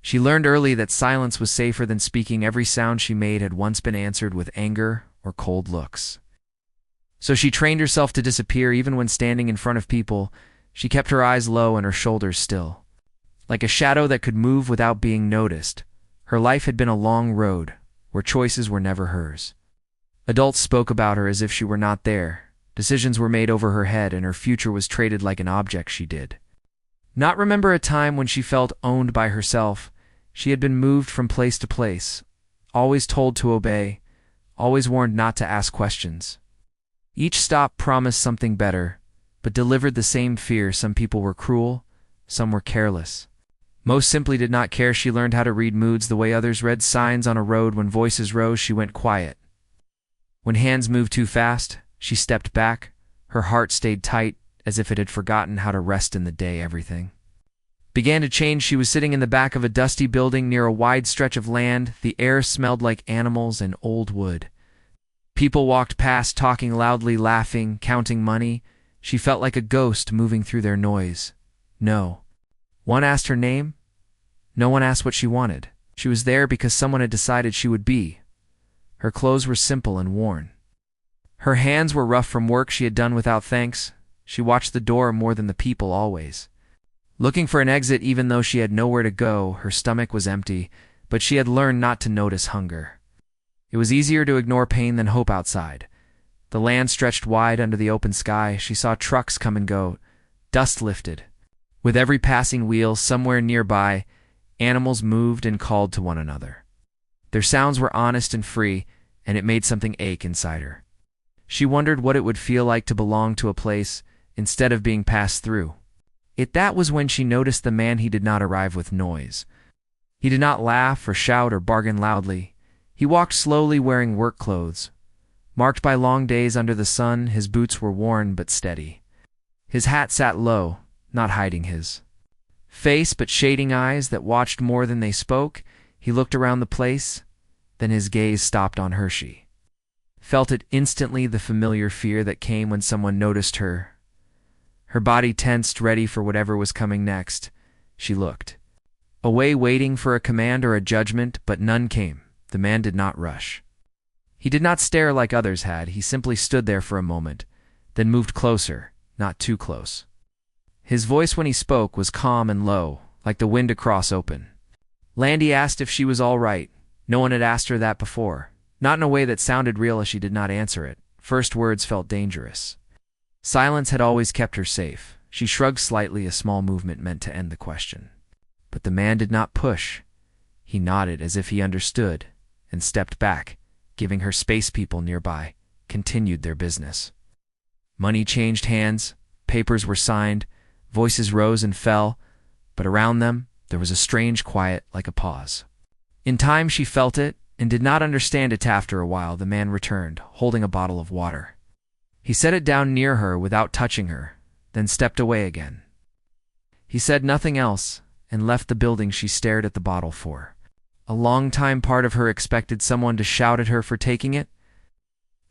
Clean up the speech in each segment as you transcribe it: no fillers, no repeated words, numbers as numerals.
She learned early that silence was safer than speaking. Every sound she made had once been answered with anger or cold looks. So she trained herself to disappear even when standing in front of people. She kept her eyes low and her shoulders still. Like a shadow that could move without being noticed, her life had been a long road where choices were never hers. Adults spoke about her as if she were not there. Decisions were made over her head and her future was traded like an object she did not remember a time when she felt owned by herself. She had been moved from place to place, always told to obey, always warned not to ask questions. Each stop promised something better, but delivered the same fear. Some people were cruel, some were careless. Most simply did not care. She learned how to read moods the way others read signs on a road. When voices rose, she went quiet. When hands moved too fast, she stepped back. Her heart stayed tight, as if it had forgotten how to rest in the day. Everything began to change. She was sitting in the back of a dusty building near a wide stretch of land. The air smelled like animals and old wood. People walked past, talking loudly, laughing, counting money. She felt like a ghost moving through their noise. No one asked her name. No one asked what she wanted. She was there because someone had decided she would be. Her clothes were simple and worn. Her hands were rough from work she had done without thanks. She watched the door more than the people, always looking for an exit. Even though she had nowhere to go, her stomach was empty, but she had learned not to notice hunger. It was easier to ignore pain than hope outside. The land stretched wide under the open sky. She saw trucks come and go. Dust lifted. With every passing wheel, somewhere nearby, animals moved and called to one another. Their sounds were honest and free, and it made something ache inside her. She wondered what it would feel like to belong to a place instead of being passed through. That was when she noticed the man. He did not arrive with noise. He did not laugh or shout or bargain loudly. He walked slowly, wearing work clothes. Marked by long days under the sun, his boots were worn but steady. His hat sat low, not hiding his face but shading eyes that watched more than they spoke. He looked around the place, then his gaze stopped on her. She felt it instantly, the familiar fear that came when someone noticed her. Her body tensed, ready for whatever was coming next. She looked away, waiting for a command or a judgment, but none came. The man did not rush. He did not stare like others had. He simply stood there for a moment, then moved closer, not too close. His voice when he spoke was calm and low, like the wind across open land. He asked if she was all right. No one had asked her that before. Not in a way that sounded real, as she did not answer it. First words felt dangerous. Silence had always kept her safe. She shrugged slightly, a small movement meant to end the question. But the man did not push. He nodded as if he understood, and stepped back, giving her space. People nearby continued their business. Money changed hands, papers were signed, voices rose and fell, but around them there was a strange quiet, like a pause. In time she felt it, and did not understand it. After a while the man returned, holding a bottle of water. He set it down near her without touching her, then stepped away again. He said nothing else, and left the building. She stared at the bottle for a long time. Part of her expected someone to shout at her for taking it.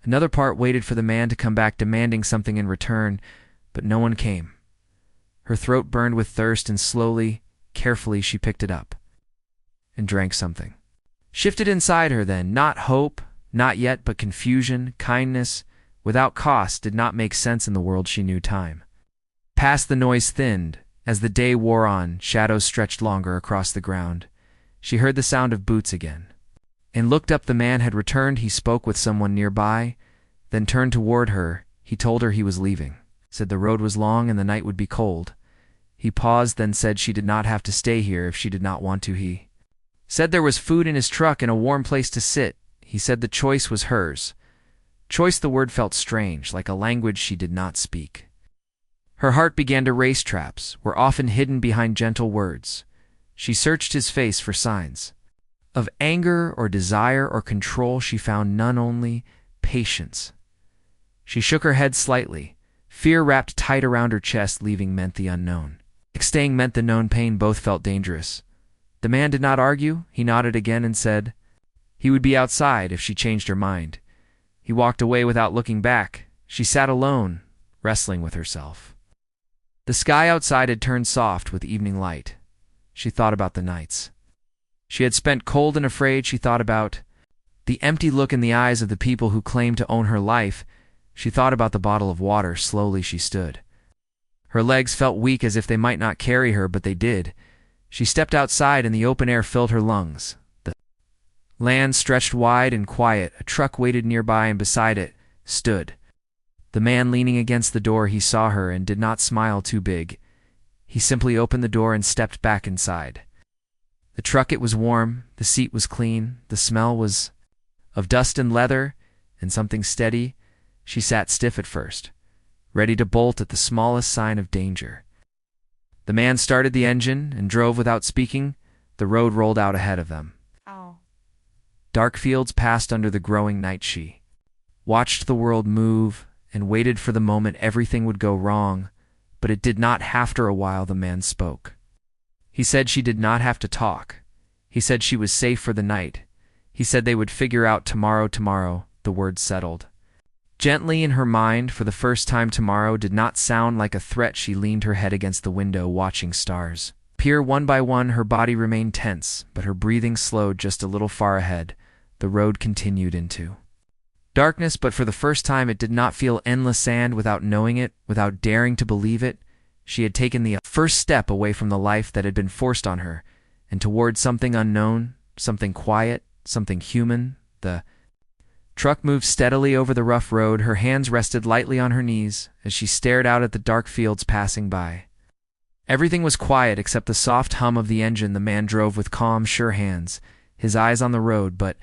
Another part waited for the man to come back, demanding something in return, but no one came. Her throat burned with thirst, and slowly, carefully, she picked it up and drank something. Shifted inside her then, not hope, not yet, but confusion, kindness, without cost, did not make sense in the world she knew. Time passed, the noise thinned. As the day wore on, shadows stretched longer across the ground. She heard the sound of boots again, and looked up. The man had returned. He spoke with someone nearby, then turned toward her. He told her he was leaving, said the road was long and the night would be cold. He paused, then said she did not have to stay here if she did not want to. He said there was food in his truck and a warm place to sit. He said the choice was hers. Choice, the word felt strange, like a language she did not speak. Her heart began to race. Traps were often hidden behind gentle words. She searched his face for signs of anger or desire or control. She found none, only patience. She shook her head slightly. Fear wrapped tight around her chest. Leaving meant the unknown. Staying meant the known pain. Both felt dangerous. The man did not argue. He nodded again and said he would be outside if she changed her mind. He walked away without looking back. She sat alone, wrestling with herself. The sky outside had turned soft with evening light. She thought about the nights She had spent cold and afraid. She thought about the empty look in the eyes of the people who claimed to own her life. She thought about the bottle of water. Slowly she stood. Her legs felt weak, as if they might not carry her, but they did. She stepped outside and the open air filled her lungs. The land stretched wide and quiet. A truck waited nearby, and beside it stood the man leaning against the door. He saw her and did not smile too big. He simply opened the door and stepped back inside. The truck, it was warm, the seat was clean, the smell was of dust and leather and something steady. She sat stiff at first, ready to bolt at the smallest sign of danger. The man started the engine and drove without speaking. The road rolled out ahead of them. Oh. Dark fields passed under the growing night. She watched the world move and waited for the moment everything would go wrong, but it did not. After a while, the man spoke. He said she did not have to talk. He said she was safe for the night. He said they would figure out tomorrow. Tomorrow, the word settled gently in her mind. For the first time, tomorrow did not sound like a threat. She leaned her head against the window, watching stars appear one by one. Her body remained tense, but her breathing slowed. Just a little far ahead, the road continued into darkness, but for the first time it did not feel endless. And without knowing it, without daring to believe it, she had taken the first step away from the life that had been forced on her, and toward something unknown, something quiet, something human. The truck moved steadily over the rough road. Her hands rested lightly on her knees as she stared out at the dark fields passing by. Everything was quiet except the soft hum of the engine. The man drove with calm, sure hands, his eyes on the road, but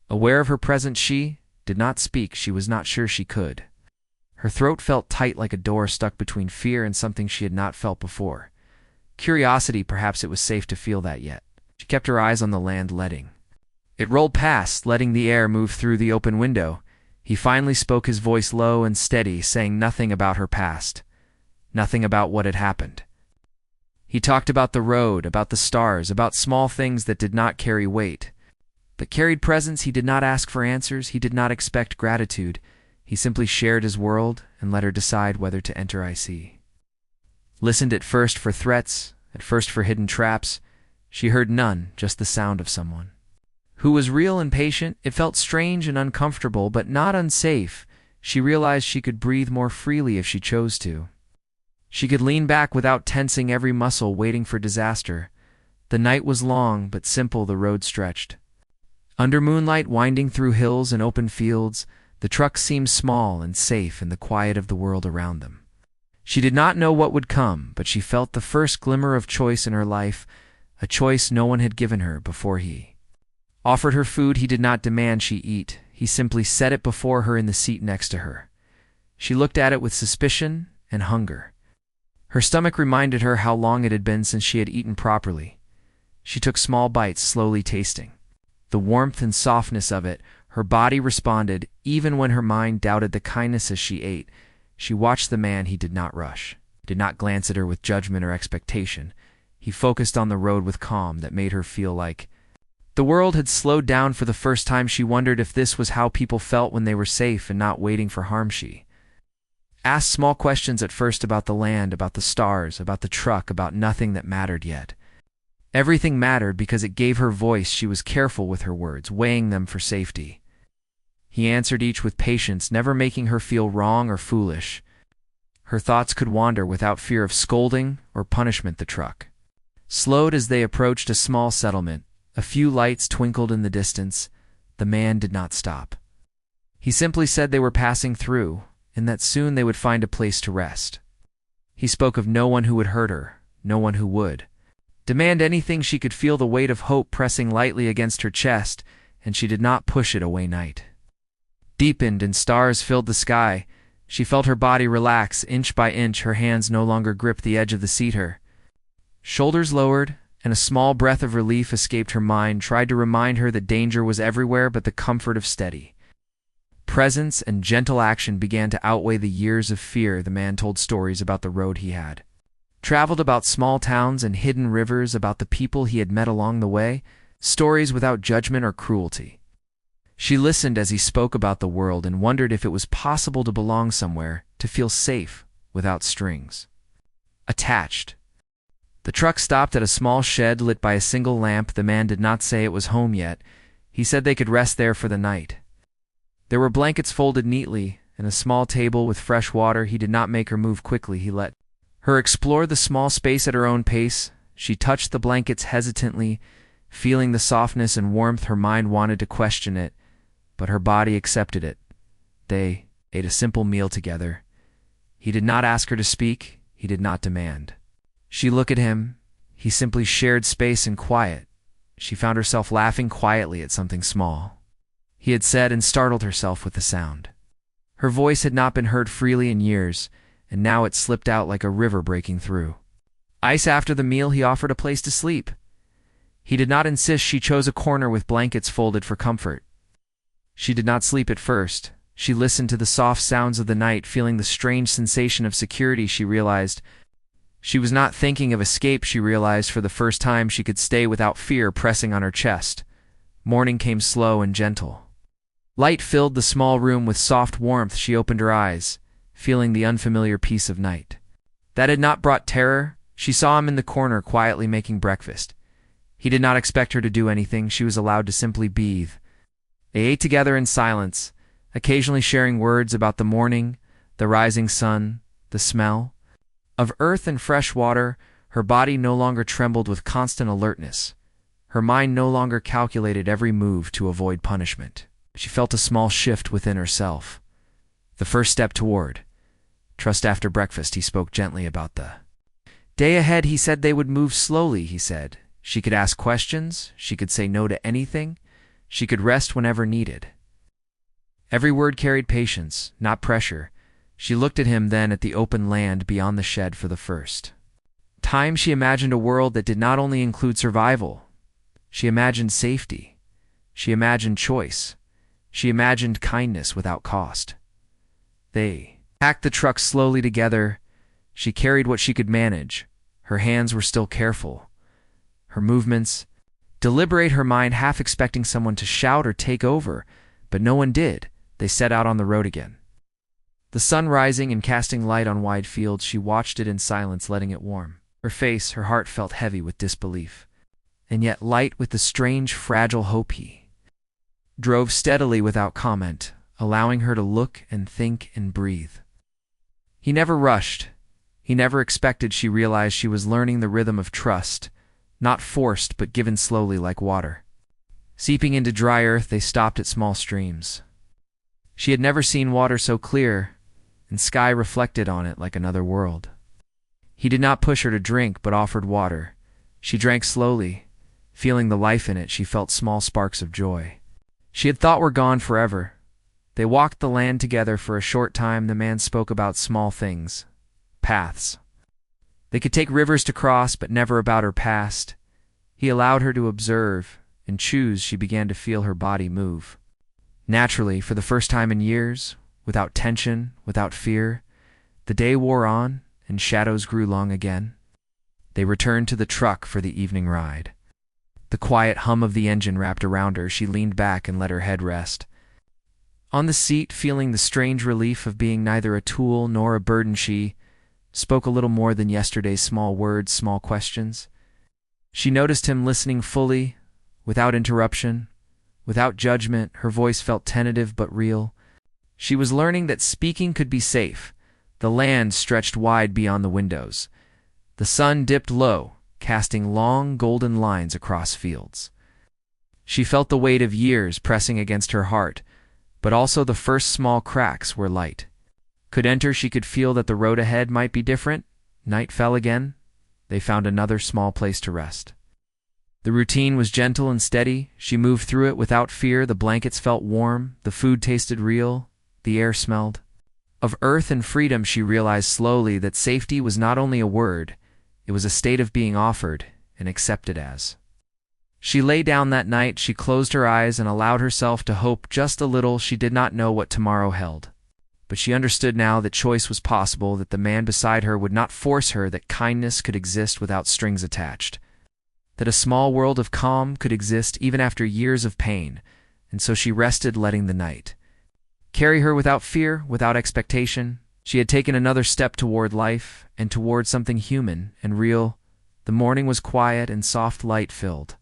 aware of her presence, she did not speak. She was not sure she could. Her throat felt tight, like a door stuck between fear and something she had not felt before. Curiosity, perhaps it was safe to feel that yet. She kept her eyes on the land, letting it roll past, letting the air move through the open window. He finally spoke, his voice low and steady, saying nothing about her past, nothing about what had happened. He talked about the road, about the stars, about small things that did not carry weight, but carried presence. He did not ask for answers. He did not expect gratitude. He simply shared his world and let her decide whether to enter. I see. Listened at first for threats, at first for hidden traps. She heard none, just the sound of someone who was real and patient. It felt strange and uncomfortable, but not unsafe. She realized she could breathe more freely if she chose to. She could lean back without tensing every muscle, waiting for disaster. The night was long but simple. The road stretched under moonlight, winding through hills and open fields. The truck seemed small and safe in the quiet of the world around them. She did not know what would come, but she felt the first glimmer of choice in her life, a choice no one had given her before. He offered her food. He did not demand she eat. He simply set it before her in the seat next to her. She looked at it with suspicion and hunger. Her stomach reminded her how long it had been since she had eaten properly. She took small bites, slowly tasting the warmth and softness of it. Her body responded, even when her mind doubted the kindness. As she ate, she watched the man. He did not rush, did not glance at her with judgment or expectation. He focused on the road with calm that made her feel like the world had slowed down for the first time. She wondered if this was how people felt when they were safe and not waiting for harm. She asked small questions at first, about the land, about the stars, about the truck, about nothing that mattered yet. Everything mattered because it gave her voice. She was careful with her words, weighing them for safety. He answered each with patience, never making her feel wrong or foolish. Her thoughts could wander without fear of scolding or punishment. The truck slowed as they approached a small settlement. A few lights twinkled in the distance. The man did not stop. He simply said they were passing through, and that soon they would find a place to rest. He spoke of no one who would hurt her, no one who would demand anything. She could feel the weight of hope pressing lightly against her chest, and she did not push it away. Night deepened and stars filled the sky. She felt her body relax inch by inch. Her hands no longer gripped the edge of the seat. Her shoulders lowered, and a small breath of relief escaped. Her mind tried to remind her that danger was everywhere, but the comfort of steady presence and gentle action began to outweigh the years of fear. The man told stories about the road he had traveled, about small towns and hidden rivers, about the people he had met along the way, stories without judgment or cruelty. She listened as he spoke about the world and wondered if it was possible to belong somewhere, to feel safe without strings attached. The truck stopped at a small shed lit by a single lamp. The man did not say it was home yet. He said they could rest there for the night. There were blankets folded neatly, and a small table with fresh water. He did not make her move quickly. He let her explore the small space at her own pace. She touched the blankets hesitantly, feeling the softness and warmth. Her mind wanted to question it, but her body accepted it. They ate a simple meal together. He did not ask her to speak. He did not demand. She looked at him. He simply shared space and quiet. She found herself laughing quietly at something small he had said and startled herself with the sound. Her voice had not been heard freely in years, and now it slipped out like a river breaking through ice. After the meal, he offered a place to sleep. He did not insist. She chose a corner with blankets folded for comfort. She did not sleep at first. She listened to the soft sounds of the night, feeling the strange sensation of security. She realized she was not thinking of escape. She realized for the first time she could stay without fear pressing on her chest. Morning came slow and gentle. Light filled the small room with soft warmth. She opened her eyes, feeling the unfamiliar peace of night. That had not brought terror. She saw him in the corner, quietly making breakfast. He did not expect her to do anything. She was allowed to simply breathe. They ate together in silence, occasionally sharing words about the morning, the rising sun, the smell of earth and fresh water. Her body no longer trembled with constant alertness. Her mind no longer calculated every move to avoid punishment. She felt a small shift within herself. The first step toward trust. After breakfast, he spoke gently about the day ahead. He said they would move slowly. He said she could ask questions. She could say no to anything. She could rest whenever needed. Every word carried patience, not pressure. She looked at him, then at the open land beyond the shed. For the first time, she imagined a world that did not only include survival. She imagined safety. She imagined choice. She imagined kindness without cost. They packed the truck slowly together. She carried what she could manage. Her hands were still careful. Her movements deliberate, her mind half expecting someone to shout or take over, but no one did. They set out on the road again. The sun rising and casting light on wide fields. She watched it in silence, letting it warm her face. Her heart felt heavy with disbelief, and yet light with the strange, fragile hope. He drove steadily without comment, allowing her to look and think and breathe. He never rushed. He never expected. She realized she was learning the rhythm of trust, not forced but given slowly like water seeping into dry earth. They stopped at small streams. She had never seen water so clear, and sky reflected on it like another world. He did not push her to drink, but offered water. She drank slowly, feeling the life in it. She felt small sparks of joy she had thought were gone forever. They walked the land together for a short time. The man spoke about small things, paths. They could take rivers to cross, but never about her past. He allowed her to observe and choose. She began to feel her body move naturally, for the first time in years, without tension, without fear. The day wore on, and shadows grew long again. They returned to the truck for the evening ride. The quiet hum of the engine wrapped around her. She leaned back and let her head rest on the seat, feeling the strange relief of being neither a tool nor a burden. She spoke a little more than yesterday's small words, small questions. She noticed him listening fully, without interruption, without judgment. Her voice felt tentative but real. She was learning that speaking could be safe. The land stretched wide beyond the windows. The sun dipped low, casting long golden lines across fields. She felt the weight of years pressing against her heart, but also the first small cracks where light could enter. She could feel that the road ahead might be different. Night fell again. They found another small place to rest. The routine was gentle and steady. She moved through it without fear. The blankets felt warm. The food tasted real. The air smelled of earth and freedom. She realized slowly that safety was not only a word, it was a state of being offered and accepted as. She lay down that night. She closed her eyes and allowed herself to hope just a little. She did not know what tomorrow held, but she understood now that choice was possible, that the man beside her would not force her, that kindness could exist without strings attached, that a small world of calm could exist even after years of pain. And so she rested, letting the night carry her without fear, without expectation. She had taken another step toward life and toward something human and real. The morning was quiet and soft light filled.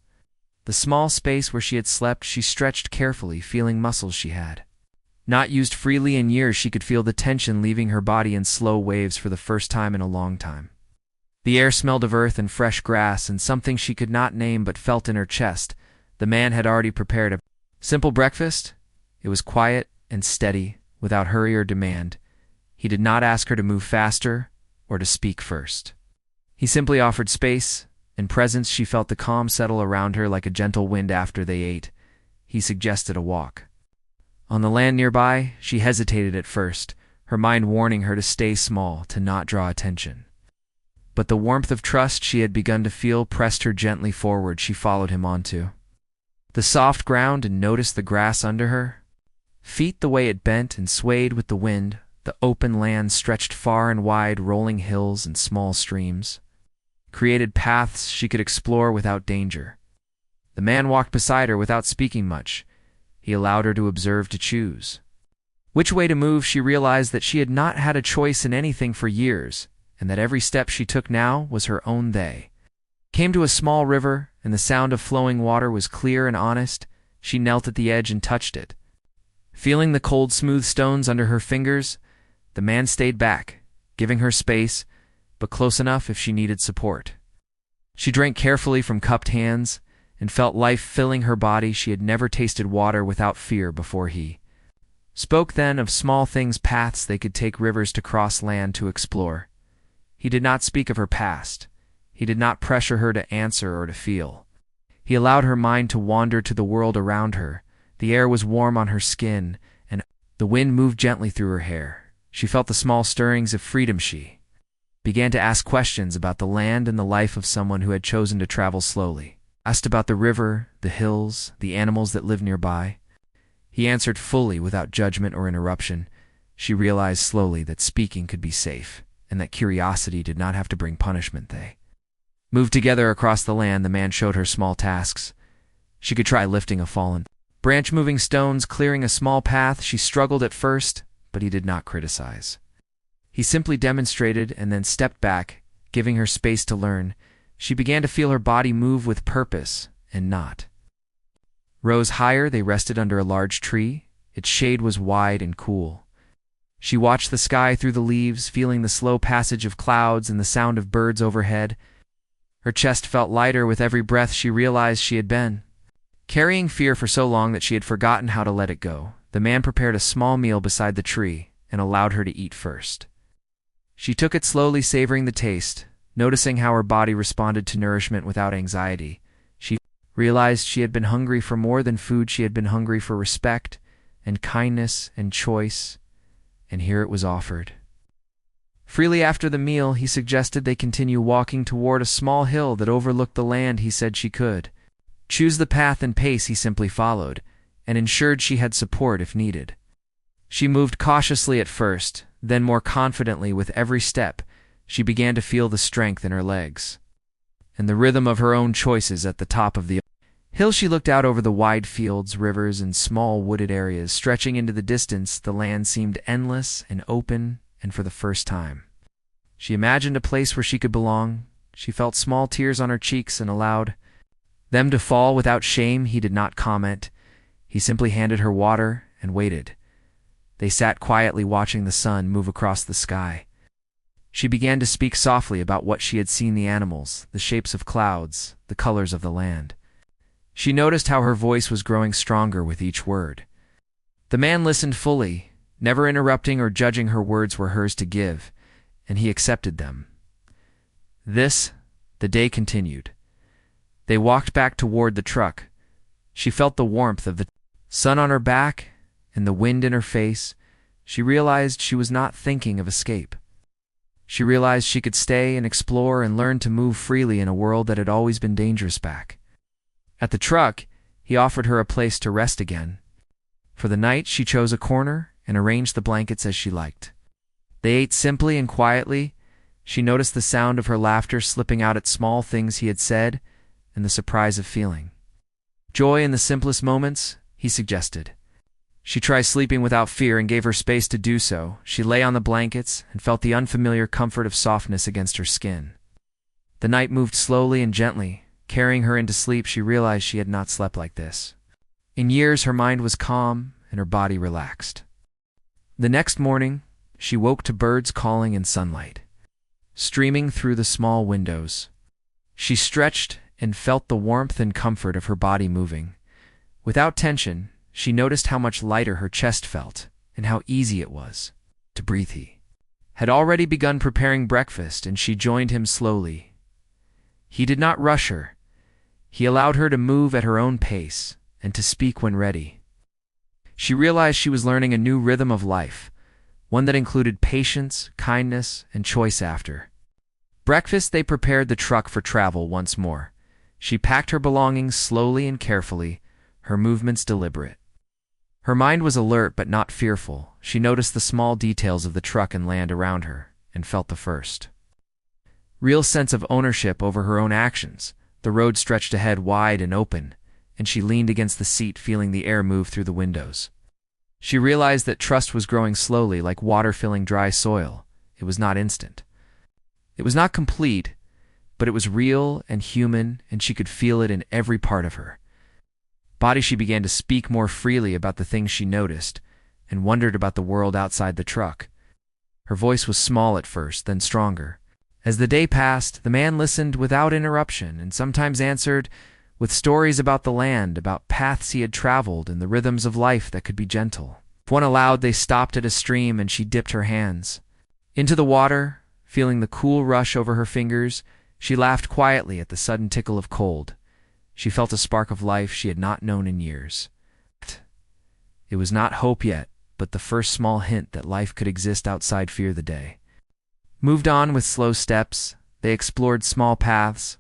The small space where she had slept, she stretched carefully, feeling muscles she had not used freely in years. She could feel the tension leaving her body in slow waves for the first time in a long time. The air smelled of earth and fresh grass and something she could not name but felt in her chest. The man had already prepared a simple breakfast. It was quiet and steady, without hurry or demand. He did not ask her to move faster or to speak first. He simply offered space and presence. She felt the calm settle around her like a gentle wind after they ate. He suggested a walk. On the land nearby, she hesitated at first, her mind warning her to stay small, to not draw attention. But the warmth of trust she had begun to feel pressed her gently forward. She followed him onto the soft ground and noticed the grass under her feet, the way it bent and swayed with the wind. The open land stretched far and wide, rolling hills and small streams created paths she could explore without danger. The man walked beside her without speaking much. He allowed her to observe, to choose which way to move. She realized that she had not had a choice in anything for years, and that every step she took now was her own. They came to a small river, and the sound of flowing water was clear and honest. She knelt at the edge and touched it. Feeling the cold, smooth stones under her fingers, the man stayed back, giving her space, but close enough if she needed support. She drank carefully from cupped hands and felt life filling her body. She had never tasted water without fear before. He spoke then of small things, paths they could take, rivers to cross, land to explore. He did not speak of her past. He did not pressure her to answer or to feel. He allowed her mind to wander to the world around her. The air was warm on her skin, and the wind moved gently through her hair. She felt the small stirrings of freedom. She began to ask questions about the land and the life of someone who had chosen to travel slowly. Asked about the river, the hills, the animals that lived nearby. He answered fully, without judgment or interruption. She realized slowly that speaking could be safe, and that curiosity did not have to bring punishment. They moved together across the land. The man showed her small tasks. She could try lifting a fallen branch, moving stones, clearing a small path. She struggled at first, but he did not criticize. He simply demonstrated and then stepped back, giving her space to learn. She began to feel her body move with purpose and not. Rose higher, they rested under a large tree. Its shade was wide and cool. She watched the sky through the leaves, feeling the slow passage of clouds and the sound of birds overhead. Her chest felt lighter with every breath. She realized she had been carrying fear for so long that she had forgotten how to let it go. The man prepared a small meal beside the tree and allowed her to eat first. She took it slowly, savoring the taste, noticing how her body responded to nourishment without anxiety. She realized she had been hungry for more than food. She had been hungry for respect and kindness and choice, and here it was offered. Freely after the meal, he suggested they continue walking toward a small hill that overlooked the land. He said she could choose the path and pace. He simply followed, and ensured she had support if needed. She moved cautiously at first, then more confidently with every step. She began to feel the strength in her legs and the rhythm of her own choices. At the top of the hill, she looked out over the wide fields, rivers, and small wooded areas stretching into the distance. The land seemed endless and open, and for the first time, she imagined a place where she could belong. She felt small tears on her cheeks and allowed them to fall without shame. He did not comment. He simply handed her water and waited. They sat quietly, watching the sun move across the sky. She began to speak softly about what she had seen, the animals, the shapes of clouds, the colors of the land. She noticed how her voice was growing stronger with each word. The man listened fully, never interrupting or judging. Her words were hers to give, and he accepted them. The day continued. They walked back toward the truck. She felt the warmth of the sun on her back and the wind in her face. She realized she was not thinking of escape. She realized she could stay and explore and learn to move freely in a world that had always been dangerous. Back at the truck, he offered her a place to rest again. For the night, she chose a corner and arranged the blankets as she liked. They ate simply and quietly. She noticed the sound of her laughter slipping out at small things he had said, and the surprise of feeling joy in the simplest moments. He suggested she try sleeping without fear and gave her space to do so. She lay on the blankets and felt the unfamiliar comfort of softness against her skin. The night moved slowly and gently. Carrying her into sleep, she realized she had not slept like this. In years, her mind was calm and her body relaxed. The next morning, she woke to birds calling and sunlight streaming through the small windows. She stretched and felt the warmth and comfort of her body moving. Without tension, she noticed how much lighter her chest felt and how easy it was to breathe. He had already begun preparing breakfast, and she joined him slowly. He did not rush her. He allowed her to move at her own pace and to speak when ready. She realized she was learning a new rhythm of life, one that included patience, kindness, and choice. After breakfast, they prepared the truck for travel once more. She packed her belongings slowly and carefully, her movements deliberate. Her mind was alert but not fearful. She noticed the small details of the truck and land around her, and felt the first real sense of ownership over her own actions. The road stretched ahead wide and open, and she leaned against the seat, feeling the air move through the windows. She realized that trust was growing slowly, like water filling dry soil. It was not instant. It was not complete, but it was real and human, and she could feel it in every part of her body. She began to speak more freely about the things she noticed, and wondered about the world outside the truck. Her voice was small at first, then stronger. As the day passed, the man listened without interruption, and sometimes answered with stories about the land, about paths he had traveled, and the rhythms of life that could be gentle. If one allowed, they stopped at a stream, and she dipped her hands into the water. Feeling the cool rush over her fingers, she laughed quietly at the sudden tickle of cold. She felt a spark of life she had not known in years. It was not hope yet, but the first small hint that life could exist outside fear. The day moved on with slow steps. They explored small paths,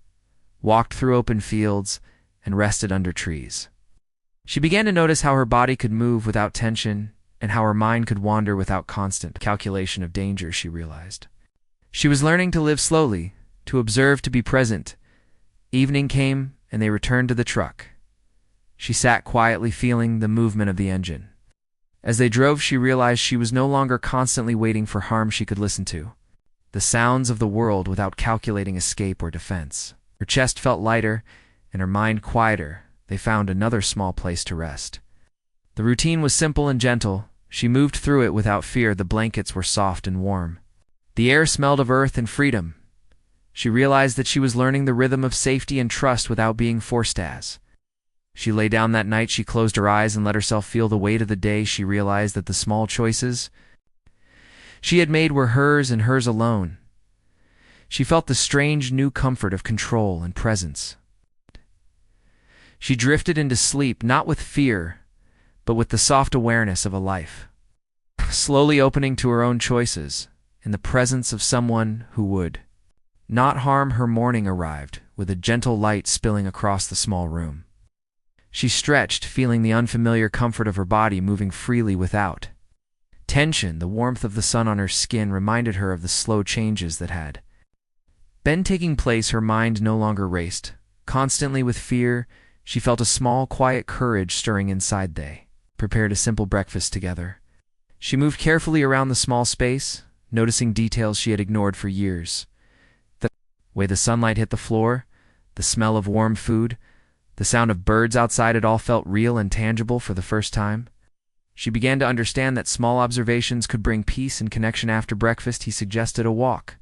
walked through open fields, and rested under trees. She began to notice how her body could move without tension, and how her mind could wander without constant calculation of danger. She realized she was learning to live slowly, to observe, to be present. Evening came, and they returned to the truck. She sat quietly, feeling the movement of the engine. As they drove, she realized she was no longer constantly waiting for harm. She could listen to the sounds of the world without calculating escape or defense. Her chest felt lighter, and her mind quieter. They found another small place to rest. The routine was simple and gentle. She moved through it without fear. The blankets were soft and warm. The air smelled of earth and freedom. She realized that she was learning the rhythm of safety and trust without being forced. As she lay down that night, she closed her eyes and let herself feel the weight of the day. She realized that the small choices she had made were hers and hers alone. She felt the strange new comfort of control and presence. She drifted into sleep, not with fear, but with the soft awareness of a life slowly opening to her own choices, in the presence of someone who would not harm her. Morning arrived, with a gentle light spilling across the small room. She stretched, feeling the unfamiliar comfort of her body moving freely without tension. The warmth of the sun on her skin reminded her of the slow changes that had been taking place. Her mind no longer raced constantly with fear. She felt a small, quiet courage stirring inside. They prepared a simple breakfast together. She moved carefully around the small space, noticing details she had ignored for years. The way the sunlight hit the floor, the smell of warm food, the sound of birds outside, it all felt real and tangible for the first time. She began to understand that small observations could bring peace and connection. After breakfast, he suggested a walk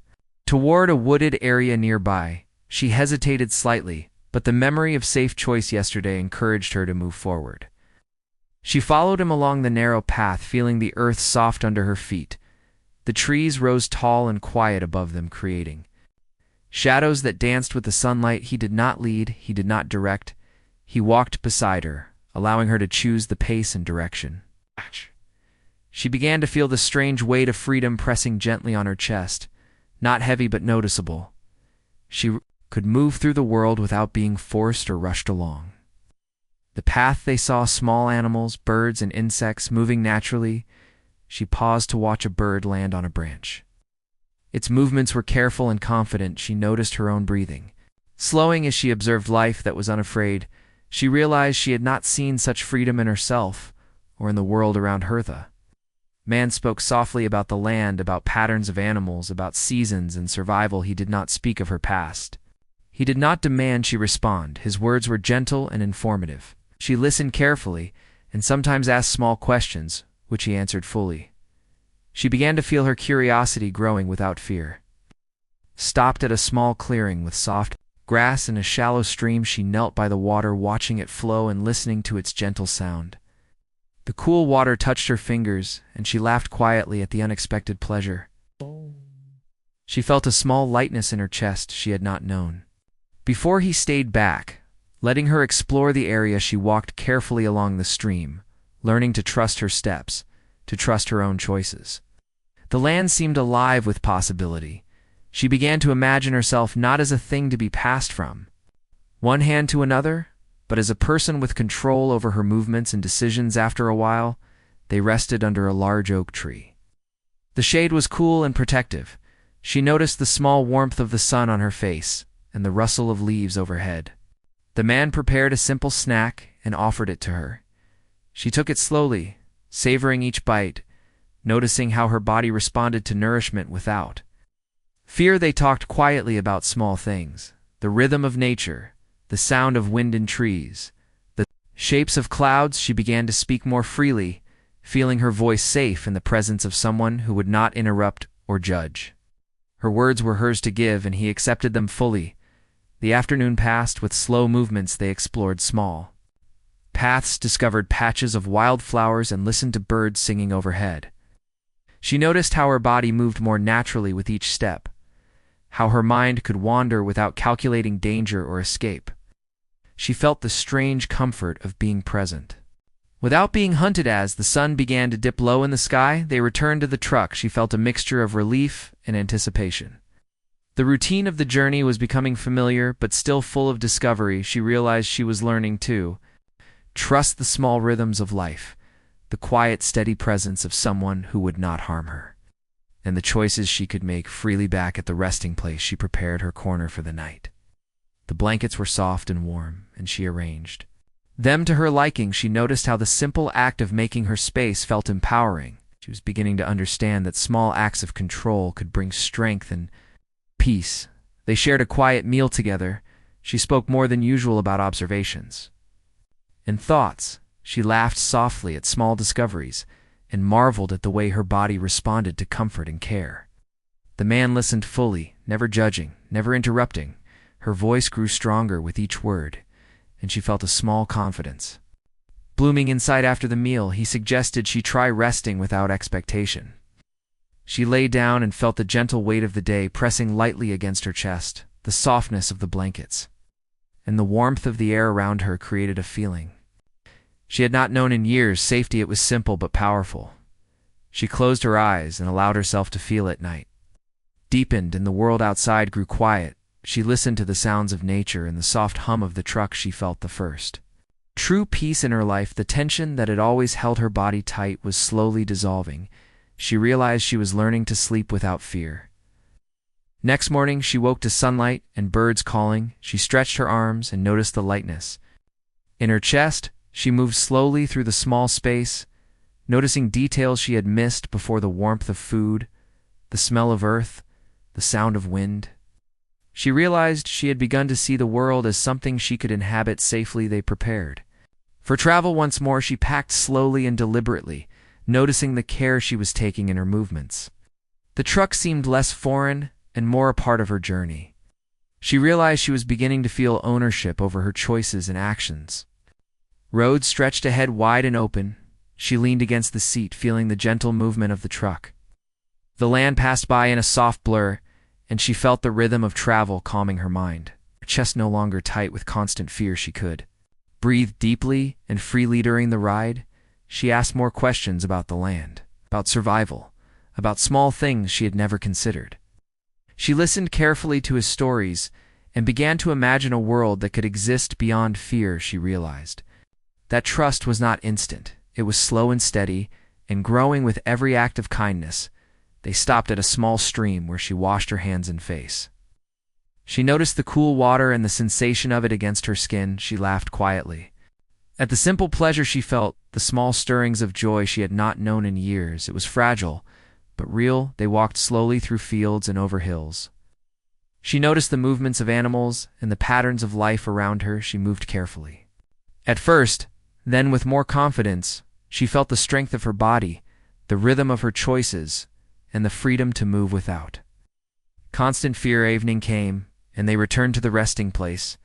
toward a wooded area nearby. She hesitated slightly, but the memory of safe choice yesterday encouraged her to move forward. She followed him along the narrow path, feeling the earth soft under her feet. The trees rose tall and quiet above them, creating shadows that danced with the sunlight. He did not lead, he did not direct. He walked beside her, allowing her to choose the pace and direction. She began to feel the strange weight of freedom pressing gently on her chest, not heavy but noticeable. She could move through the world without being forced or rushed along. The path they saw small animals, birds, and insects moving naturally. She paused to watch a bird land on a branch. Its movements were careful and confident. She noticed her own breathing slowing as she observed life that was unafraid. She realized she had not seen such freedom in herself or in the world around her. The man spoke softly about the land, about patterns of animals, about seasons and survival. He did not speak of her past. He did not demand she respond. His words were gentle and informative. She listened carefully and sometimes asked small questions, which he answered fully. She began to feel her curiosity growing without fear. Stopped at a small clearing with soft grass and a shallow stream, she knelt by the water, watching it flow and listening to its gentle sound. The cool water touched her fingers, and she laughed quietly at the unexpected pleasure. She felt a small lightness in her chest she had not known. Before he stayed back, letting her explore the area, she walked carefully along the stream, learning to trust her steps, to trust her own choices. The land seemed alive with possibility. She began to imagine herself not as a thing to be passed from one hand to another, but as a person with control over her movements and decisions. After a while, they rested under a large oak tree. The shade was cool and protective. She noticed the small warmth of the sun on her face and the rustle of leaves overhead. The man prepared a simple snack and offered it to her. She took it slowly, savoring each bite, noticing how her body responded to nourishment without fear. They talked quietly about small things, the rhythm of nature, the sound of wind in trees, the shapes of clouds. She began to speak more freely, feeling her voice safe in the presence of someone who would not interrupt or judge. Her words were hers to give, and he accepted them fully. The afternoon passed with slow movements. They explored small paths, discovered patches of wildflowers, and listened to birds singing overhead. She noticed how her body moved more naturally with each step, how her mind could wander without calculating danger or escape. She felt the strange comfort of being present. Without being hunted, as the sun began to dip low in the sky, they returned to the truck. She felt a mixture of relief and anticipation. The routine of the journey was becoming familiar, but still full of discovery. She realized she was learning to trust the small rhythms of life, the quiet, steady presence of someone who would not harm her, and the choices she could make freely. Back at the resting place, she prepared her corner for the night. The blankets were soft and warm, and she arranged them to her liking. She noticed how the simple act of making her space felt empowering. She was beginning to understand that small acts of control could bring strength and peace. They shared a quiet meal together. She spoke more than usual about observations and thoughts. She laughed softly at small discoveries and marveled at the way her body responded to comfort and care. The man listened fully, never judging, never interrupting. Her voice grew stronger with each word, and she felt a small confidence blooming inside. After the meal, he suggested she try resting without expectation. She lay down and felt the gentle weight of the day pressing lightly against her chest. The softness of the blankets and the warmth of the air around her created a feeling she had not known in years. Safety. It was simple but powerful. She closed her eyes and allowed herself to feel it. Night deepened and the world outside grew quiet. She listened to the sounds of nature and the soft hum of the truck. She felt the first true peace in her life. The tension that had always held her body tight was slowly dissolving. She realized she was learning to sleep without fear. Next morning, she woke to sunlight and birds calling. She stretched her arms and noticed the lightness in her chest. She moved slowly through the small space, noticing details she had missed before: the warmth of food, the smell of earth, the sound of wind. She realized she had begun to see the world as something she could inhabit safely. They prepared for travel once more. She packed slowly and deliberately, noticing the care she was taking in her movements. The truck seemed less foreign and more a part of her journey. She realized she was beginning to feel ownership over her choices and actions. Roads stretched ahead, wide and open. She leaned against the seat, feeling the gentle movement of the truck. The land passed by in a soft blur, and she felt the rhythm of travel calming her mind. Her chest no longer tight with constant fear. She could breathe deeply and freely during the ride. She asked more questions about the land, about survival, about small things she had never considered. She listened carefully to his stories and began to imagine a world that could exist beyond fear. She realized that trust was not instant. It was slow and steady, and growing with every act of kindness. They stopped at a small stream where she washed her hands and face. She noticed the cool water and the sensation of it against her skin. She laughed quietly at the simple pleasure she felt, the small stirrings of joy she had not known in years. It was fragile, but real. They walked slowly through fields and over hills. She noticed the movements of animals and the patterns of life around her. She moved carefully. At first, then with more confidence, she felt the strength of her body, the rhythm of her choices, and the freedom to move without. Constant fear. Evening came, and they returned to the resting place.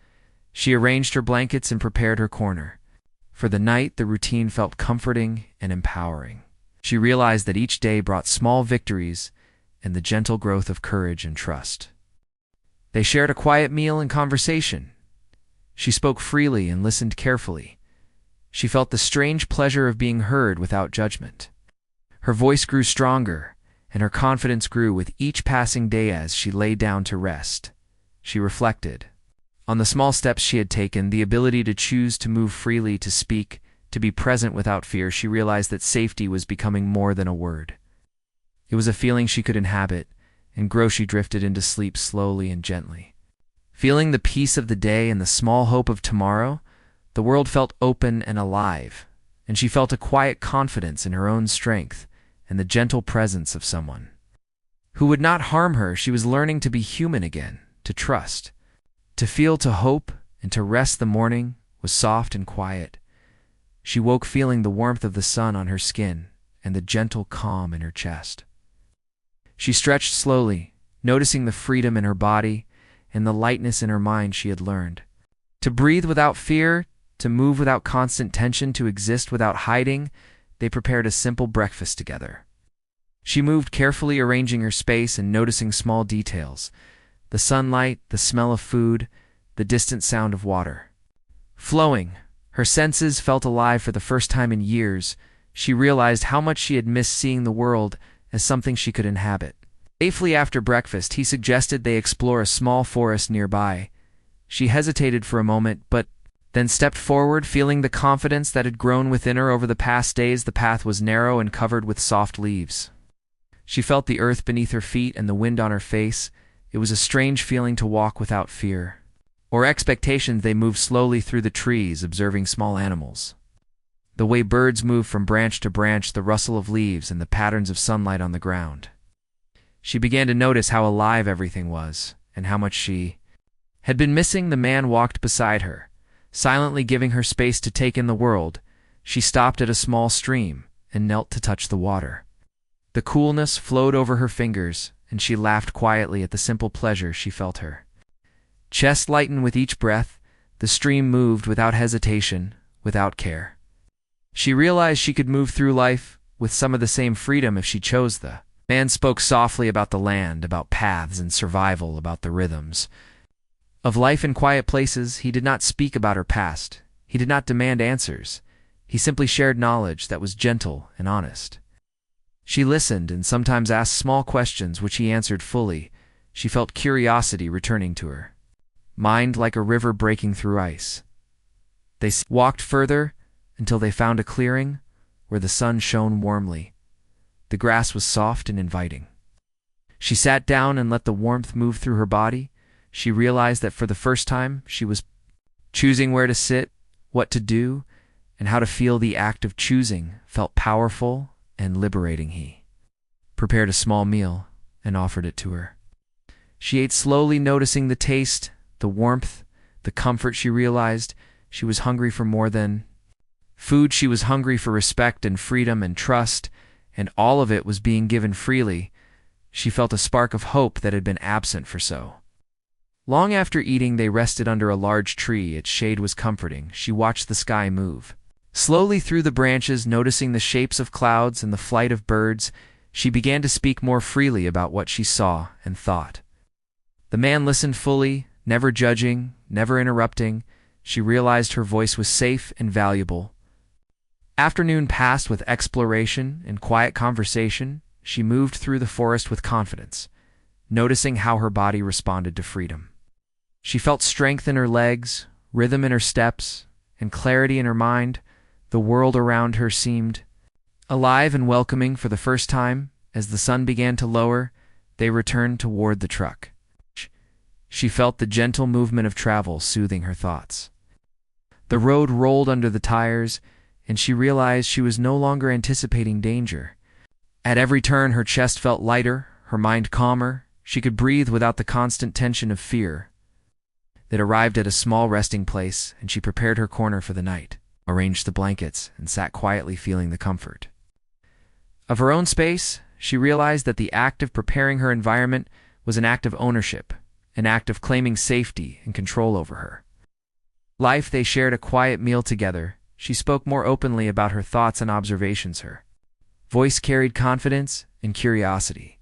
She arranged her blankets and prepared her corner. For the night, the routine felt comforting and empowering. She realized that each day brought small victories and the gentle growth of courage and trust. They shared a quiet meal and conversation. She spoke freely and listened carefully. She felt the strange pleasure of being heard without judgment. Her voice grew stronger, and her confidence grew with each passing day. As she lay down to rest, she reflected on the small steps she had taken, the ability to choose to move freely, to speak, to be present without fear. She realized that safety was becoming more than a word. It was a feeling she could inhabit and grow. She drifted into sleep slowly and gently. Feeling the peace of the day and the small hope of tomorrow, the world felt open and alive, and she felt a quiet confidence in her own strength and the gentle presence of someone who would not harm her. She was learning to be human again, to trust, to feel, to hope, and to rest. The morning was soft and quiet. She woke feeling the warmth of the sun on her skin and the gentle calm in her chest. She stretched slowly, noticing the freedom in her body and the lightness in her mind. She had learned to breathe without fear, to move without constant tension, to exist without hiding. They prepared a simple breakfast together. She moved carefully, arranging her space and noticing small details: the sunlight, the smell of food, the distant sound of water flowing. Her senses felt alive for the first time in years. She realized how much she had missed seeing the world as something she could inhabit. Safely after breakfast, he suggested they explore a small forest nearby. She hesitated for a moment, but then stepped forward, feeling the confidence that had grown within her over the past days. The path was narrow and covered with soft leaves. She felt the earth beneath her feet and the wind on her face. It was a strange feeling to walk without fear or expectations. They moved slowly through the trees, observing small animals, the way birds move from branch to branch, the rustle of leaves, and the patterns of sunlight on the ground. She began to notice how alive everything was and how much she had been missing. The man walked beside her, silently giving her space to take in the world. She stopped at a small stream and knelt to touch the water. The coolness flowed over her fingers, and she laughed quietly at the simple pleasure she felt. Her chest lightened with each breath. The stream moved without hesitation, without care. She realized she could move through life with some of the same freedom if she chose. The man spoke softly about the land, about paths and survival, about the rhythms of life in quiet places. He did not speak about her past. He did not demand answers. He simply shared knowledge that was gentle and honest. She listened and sometimes asked small questions which he answered fully. She felt curiosity returning to her mind like a river breaking through ice. They walked further until they found a clearing where the sun shone warmly. The grass was soft and inviting. She sat down and let the warmth move through her body. She realized that for the first time she was choosing where to sit, what to do, and how to feel. The act of choosing felt powerful and liberating. He prepared a small meal and offered it to her. She ate slowly, noticing the taste, the warmth, the comfort. She realized she was hungry for more than food. She was hungry for respect and freedom and trust, and all of it was being given freely. She felt a spark of hope that had been absent for so long. After eating, they rested under a large tree. Its shade was comforting. She watched the sky move slowly through the branches, noticing the shapes of clouds and the flight of birds. She began to speak more freely about what she saw and thought. The man listened fully, never judging, never interrupting. She realized her voice was safe and valuable. Afternoon passed with exploration and quiet conversation. She moved through the forest with confidence, noticing how her body responded to freedom. She felt strength in her legs, rhythm in her steps, and clarity in her mind. The world around her seemed alive and welcoming. For the first time, as the sun began to lower, they returned toward the truck. She felt the gentle movement of travel soothing her thoughts. The road rolled under the tires, and she realized she was no longer anticipating danger. At every turn, her chest felt lighter, her mind calmer, She could breathe without the constant tension of fear. They'd arrived at a small resting place, and she prepared her corner for the night, arranged the blankets, and sat quietly feeling the comfort of her own space. She realized that the act of preparing her environment was an act of ownership, an act of claiming safety and control over her life. They shared a quiet meal together. She spoke more openly about her thoughts and observations. Her voice carried confidence and curiosity.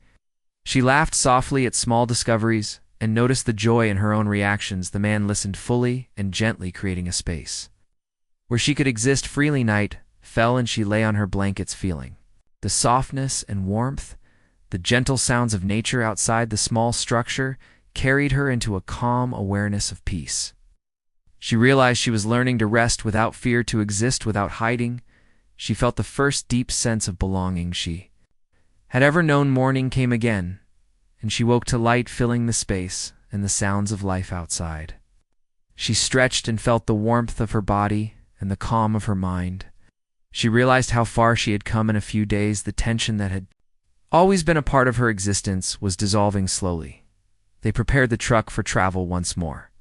She laughed softly at small discoveries and noticed the joy in her own reactions. The man listened fully and gently, creating a space where she could exist freely. Night fell and she lay on her blankets, feeling the softness and warmth. The gentle sounds of nature outside the small structure carried her into a calm awareness of peace. She realized she was learning to rest without fear, to exist without hiding. She felt the first deep sense of belonging she had ever known. Morning came again, and she woke to light filling the space and the sounds of life outside. She stretched and felt the warmth of her body and the calm of her mind. She realized how far she had come in a few days. The tension that had always been a part of her existence was dissolving slowly. They prepared the truck for travel once more.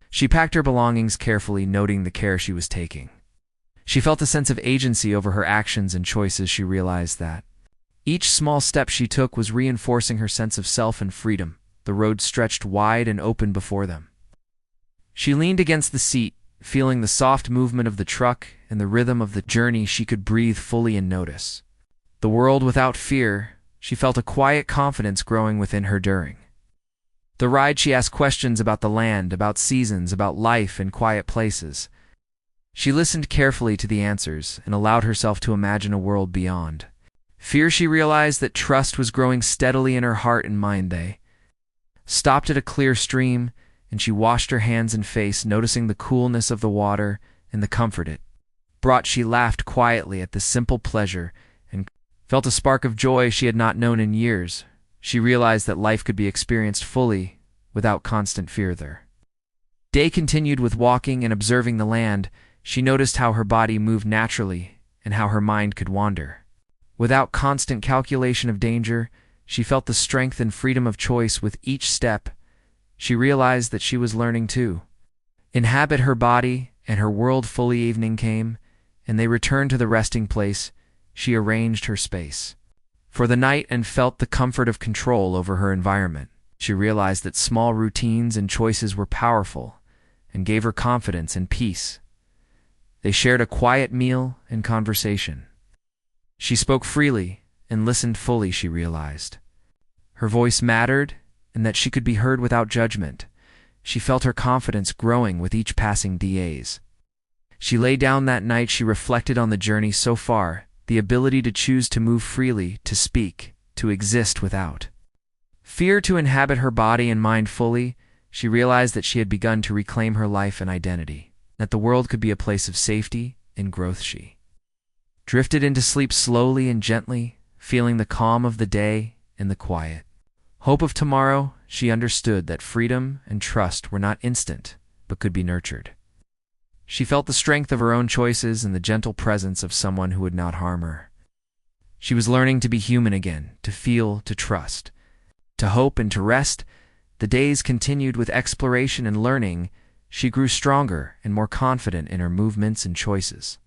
She packed her belongings carefully, noting the care she was taking. She felt a sense of agency over her actions and choices. She realized that each small step she took was reinforcing her sense of self and freedom. The road stretched wide and open before them. She leaned against the seat, feeling the soft movement of the truck and the rhythm of the journey. She could breathe fully and notice the world without fear. She felt a quiet confidence growing within her during the ride. She asked questions about the land, about seasons, about life in quiet places. She listened carefully to the answers and allowed herself to imagine a world beyond fear. She realized that trust was growing steadily in her heart and mind. They stopped at a clear stream, and she washed her hands and face, noticing the coolness of the water and the comfort it brought. She laughed quietly at this simple pleasure and felt a spark of joy she had not known in years. She realized that life could be experienced fully without constant fear. Their day continued with walking and observing the land. She noticed how her body moved naturally and how her mind could wander without constant calculation of danger. She felt the strength and freedom of choice with each step. She realized that she was learning to inhabit her body and her world fully. Evening came, and they returned to the resting place. She arranged her space for the night and felt the comfort of control over her environment. She realized that small routines and choices were powerful and gave her confidence and peace. They shared a quiet meal and conversation. She spoke freely and listened fully. She realized her voice mattered and that she could be heard without judgment. She felt her confidence growing with each passing days. She lay down that night. She reflected on the journey so far, the ability to choose to move freely, to speak, to exist without fear, to inhabit her body and mind fully. She realized that she had begun to reclaim her life and identity, that the world could be a place of safety and growth. She drifted into sleep slowly and gently, feeling the calm of the day and the quiet hope of tomorrow. She understood that freedom and trust were not instant, but could be nurtured. She felt the strength of her own choices and the gentle presence of someone who would not harm her. She was learning to be human again, to feel, to trust, to hope, and to rest. The days continued with exploration and learning. She grew stronger and more confident in her movements and choices.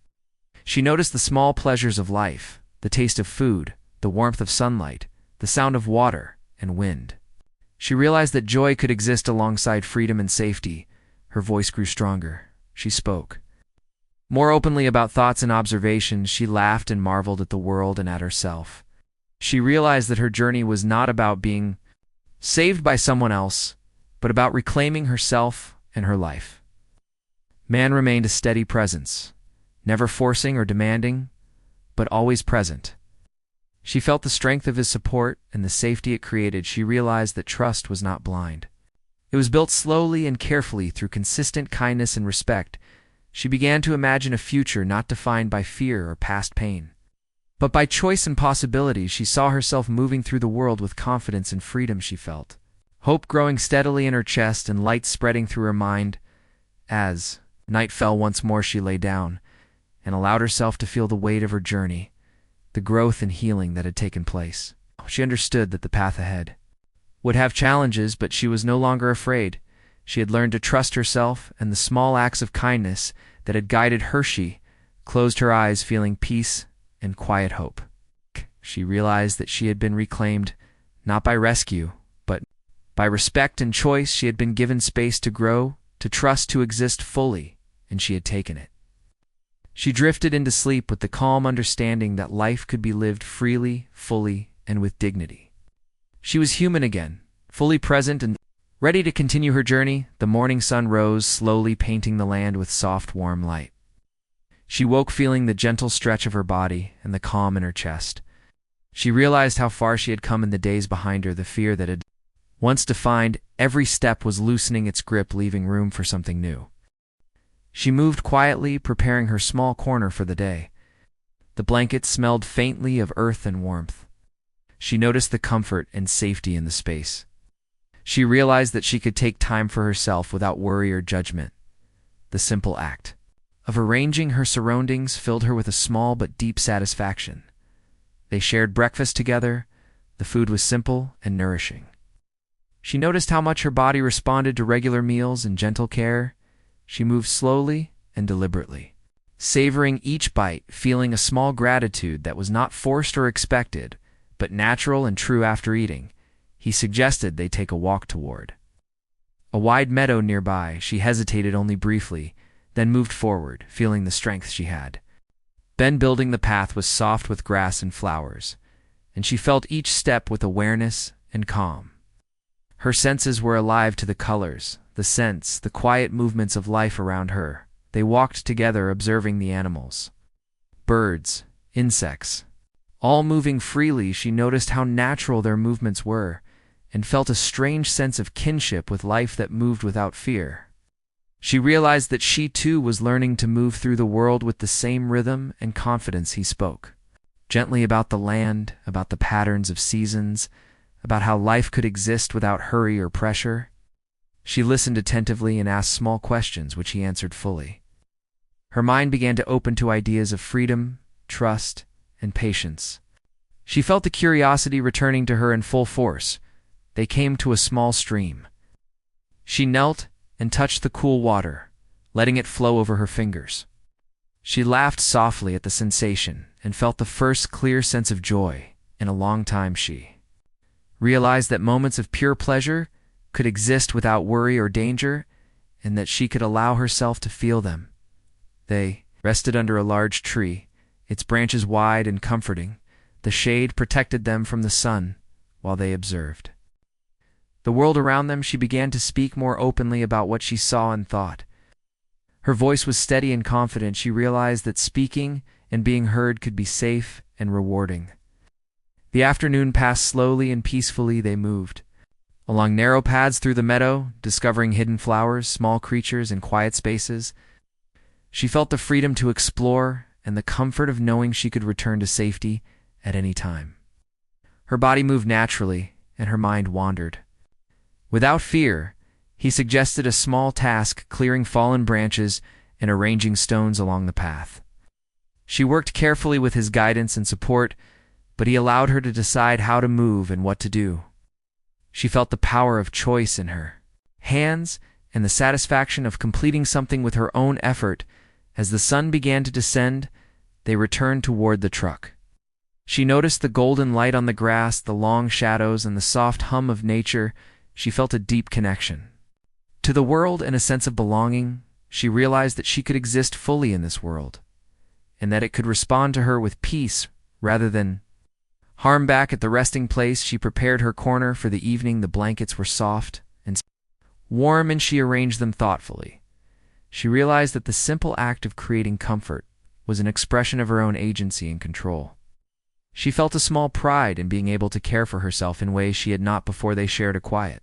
She noticed the small pleasures of life, the taste of food, the warmth of sunlight, the sound of water and wind. She realized that joy could exist alongside freedom and safety. Her voice grew stronger. She spoke more openly about thoughts and observations. She laughed and marveled at the world and at herself. She realized that her journey was not about being saved by someone else, but about reclaiming herself and her life. Man remained a steady presence, never forcing or demanding, but always present. She felt the strength of his support and the safety it created. She realized that trust was not blind. It was built slowly and carefully through consistent kindness and respect. She began to imagine a future not defined by fear or past pain, but by choice and possibility. She saw herself moving through the world with confidence and freedom. She felt hope growing steadily in her chest and light spreading through her mind. As night fell once more, she lay down and allowed herself to feel the weight of her journey, the growth and healing that had taken place. She understood that the path ahead would have challenges, but she was no longer afraid. She had learned to trust herself, and the small acts of kindness that had guided her, she closed her eyes, feeling peace and quiet hope. She realized that she had been reclaimed, not by rescue, but by respect and choice. She had been given space to grow, to trust, to exist fully, and she had taken it. She drifted into sleep with the calm understanding that life could be lived freely, fully, and with dignity. She was human again, fully present and ready to continue her journey. The morning sun rose, slowly painting the land with soft, warm light. She woke feeling the gentle stretch of her body and the calm in her chest. She realized how far she had come in the days behind her. The fear that had once defined every step was loosening its grip, leaving room for something new. She moved quietly, preparing her small corner for the day. The blankets smelled faintly of earth and warmth. She noticed the comfort and safety in the space. She realized that she could take time for herself without worry or judgment. The simple act of arranging her surroundings filled her with a small but deep satisfaction. They shared breakfast together. The food was simple and nourishing. She noticed how much her body responded to regular meals and gentle care. She moved slowly and deliberately, savoring each bite, feeling a small gratitude that was not forced or expected, but natural and true. After eating, he suggested they take a walk toward a wide meadow nearby. She hesitated only briefly, then moved forward, feeling the strength she had. Building the path was soft with grass and flowers, and she felt each step with awareness and calm. Her senses were alive to the colors, the scents, the quiet movements of life around her. They walked together, observing the animals, birds, insects, all moving freely. She noticed how natural their movements were, and felt a strange sense of kinship with life that moved without fear. She realized that she too was learning to move through the world with the same rhythm and confidence. He spoke gently about the land, about the patterns of seasons, about how life could exist without hurry or pressure. She listened attentively and asked small questions, which he answered fully. Her mind began to open to ideas of freedom, trust, and patience. She felt the curiosity returning to her in full force. They came to a small stream. She knelt and touched the cool water, letting it flow over her fingers. She laughed softly at the sensation and felt the first clear sense of joy in a long time. She realized that moments of pure pleasure could exist without worry or danger, and that she could allow herself to feel them. They rested under a large tree, its branches wide and comforting. The shade protected them from the sun while they observed the world around them. She began to speak more openly about what she saw and thought. Her voice was steady and confident. She realized that speaking and being heard could be safe and rewarding. The afternoon passed slowly and peacefully. They moved along narrow paths through the meadow, discovering hidden flowers, small creatures, and quiet spaces. She felt the freedom to explore and the comfort of knowing she could return to safety at any time. Her body moved naturally, and her mind wandered. Without fear, he suggested a small task, clearing fallen branches and arranging stones along the path. She worked carefully with his guidance and support, but he allowed her to decide how to move and what to do. She felt the power of choice in her hands and the satisfaction of completing something with her own effort. As the sun began to descend, they returned toward the truck. She noticed the golden light on the grass, the long shadows, and the soft hum of nature. She felt a deep connection to the world and a sense of belonging. She realized that she could exist fully in this world, and that it could respond to her with peace rather than harm. Back at the resting place, she prepared her corner for the evening. The blankets were soft and warm, and she arranged them thoughtfully. She realized that the simple act of creating comfort was an expression of her own agency and control. She felt a small pride in being able to care for herself in ways she had not before. They shared a quiet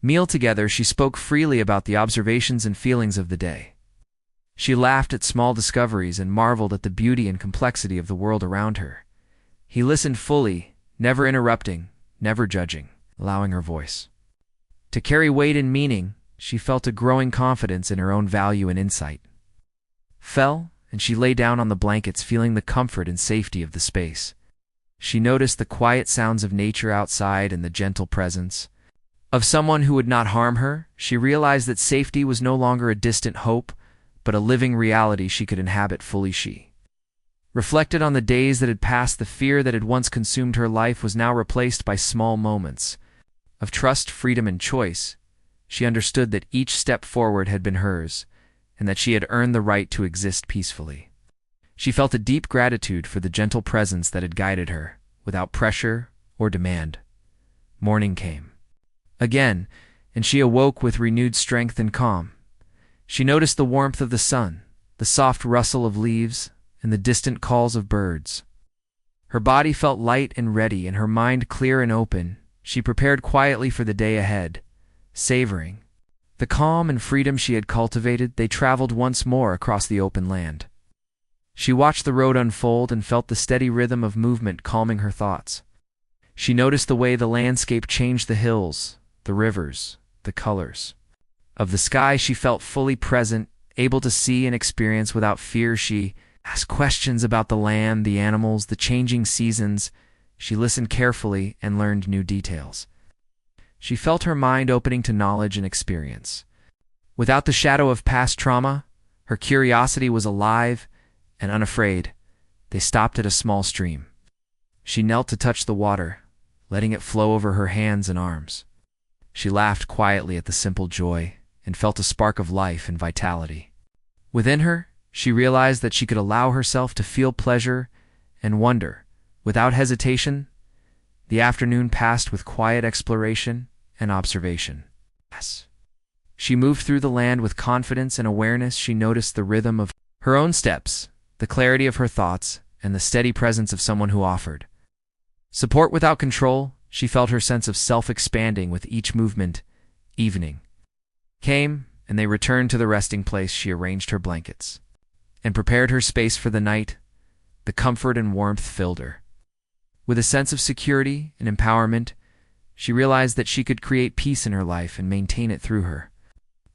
meal together. She spoke freely about the observations and feelings of the day. She laughed at small discoveries and marveled at the beauty and complexity of the world around her. He listened fully, never interrupting, never judging, allowing her voice to carry weight and meaning. She felt a growing confidence in her own value and insight. And she lay down on the blankets, feeling the comfort and safety of the space. She noticed the quiet sounds of nature outside and the gentle presence of someone who would not harm her, she realized that safety was no longer a distant hope, but a living reality she could inhabit fully. She reflected on the days that had passed. The fear that had once consumed her life was now replaced by small moments of trust, freedom, and choice. She understood that each step forward had been hers, and that she had earned the right to exist peacefully. She felt a deep gratitude for the gentle presence that had guided her, without pressure or demand. Morning came again, and she awoke with renewed strength and calm. She noticed the warmth of the sun, the soft rustle of leaves, and the distant calls of birds. Her body felt light and ready, and her mind clear and open. She prepared quietly for the day ahead, savoring the calm and freedom she had cultivated. They traveled once more across the open land. She watched the road unfold and felt the steady rhythm of movement calming her thoughts. She noticed the way the landscape changed, the hills, the rivers, the colors of the sky. She felt fully present, able to see and experience without fear. She asked questions about the land, the animals, the changing seasons. She listened carefully and learned new details. She felt her mind opening to knowledge and experience. Without the shadow of past trauma, her curiosity was alive and unafraid. They stopped at a small stream. She knelt to touch the water, letting it flow over her hands and arms. She laughed quietly at the simple joy and felt a spark of life and vitality. Within her, she realized that she could allow herself to feel pleasure and wonder without hesitation. The afternoon passed with quiet exploration and observation. She moved through the land with confidence and awareness. She noticed the rhythm of her own steps, the clarity of her thoughts, and the steady presence of someone who offered support without control. She felt her sense of self expanding with each movement. Evening came, and they returned to the resting place. She arranged her blankets and prepared her space for the night. The comfort and warmth filled her with a sense of security and empowerment. She realized that she could create peace in her life and maintain it through her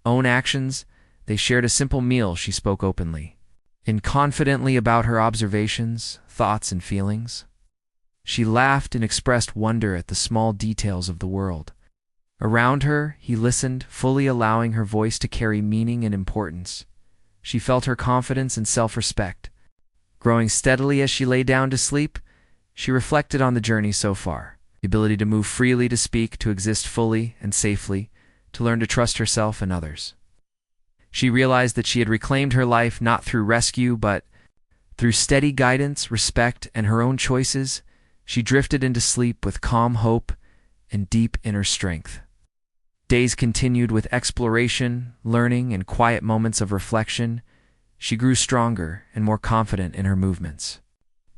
own actions. They shared a simple meal. She spoke openly and confidently about her observations, thoughts, and feelings. She laughed and expressed wonder at the small details of the world around her. He listened, fully allowing her voice to carry meaning and importance. She felt her confidence and self-respect growing steadily as she lay down to sleep. She reflected on the journey so far, the ability to move freely, to speak, to exist fully and safely, to learn to trust herself and others. She realized that she had reclaimed her life not through rescue, but through steady guidance, respect, and her own choices. She drifted into sleep with calm hope and deep inner strength. Days continued with exploration, learning, and quiet moments of reflection. She grew stronger and more confident in her movements,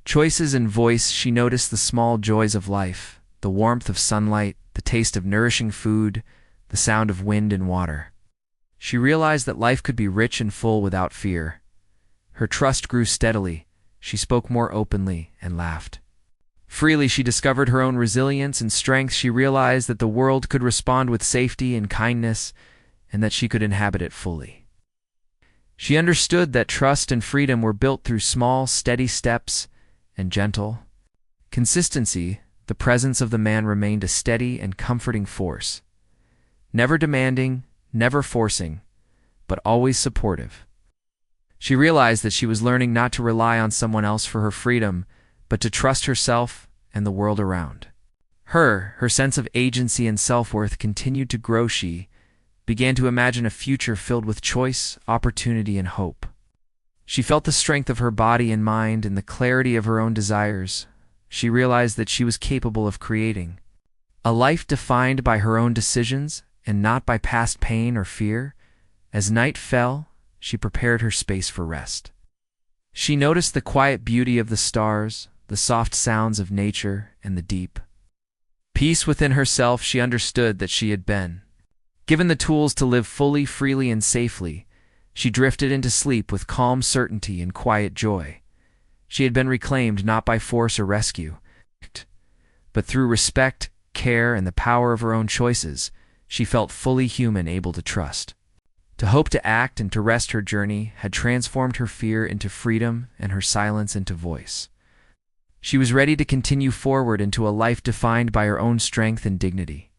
choices, and voice. She noticed the small joys of life, the warmth of sunlight, the taste of nourishing food, the sound of wind and water. She realized that life could be rich and full without fear. Her trust grew steadily. She spoke more openly and laughed freely. She discovered her own resilience and strength. She realized that the world could respond with safety and kindness, and that she could inhabit it fully. She understood that trust and freedom were built through small, steady steps and gentle consistency. The presence of the man remained a steady and comforting force, never demanding, never forcing, but always supportive. She realized that she was learning not to rely on someone else for her freedom, but to trust herself and the world around her. Her sense of agency and self-worth continued to grow. She began to imagine a future filled with choice, opportunity, and hope. She felt the strength of her body and mind and the clarity of her own desires. She realized that she was capable of creating a life defined by her own decisions and not by past pain or fear. As night fell, she prepared her space for rest. She noticed the quiet beauty of the stars, the soft sounds of nature, and the deep peace within herself. She understood that she had been given the tools to live fully, freely, and safely. She drifted into sleep with calm certainty and quiet joy. She had been reclaimed not by force or rescue, but through respect, care, and the power of her own choices. She felt fully human, able to trust, to hope, to act, and to rest. Her journey had transformed her fear into freedom and her silence into voice. She was ready to continue forward into a life defined by her own strength and dignity.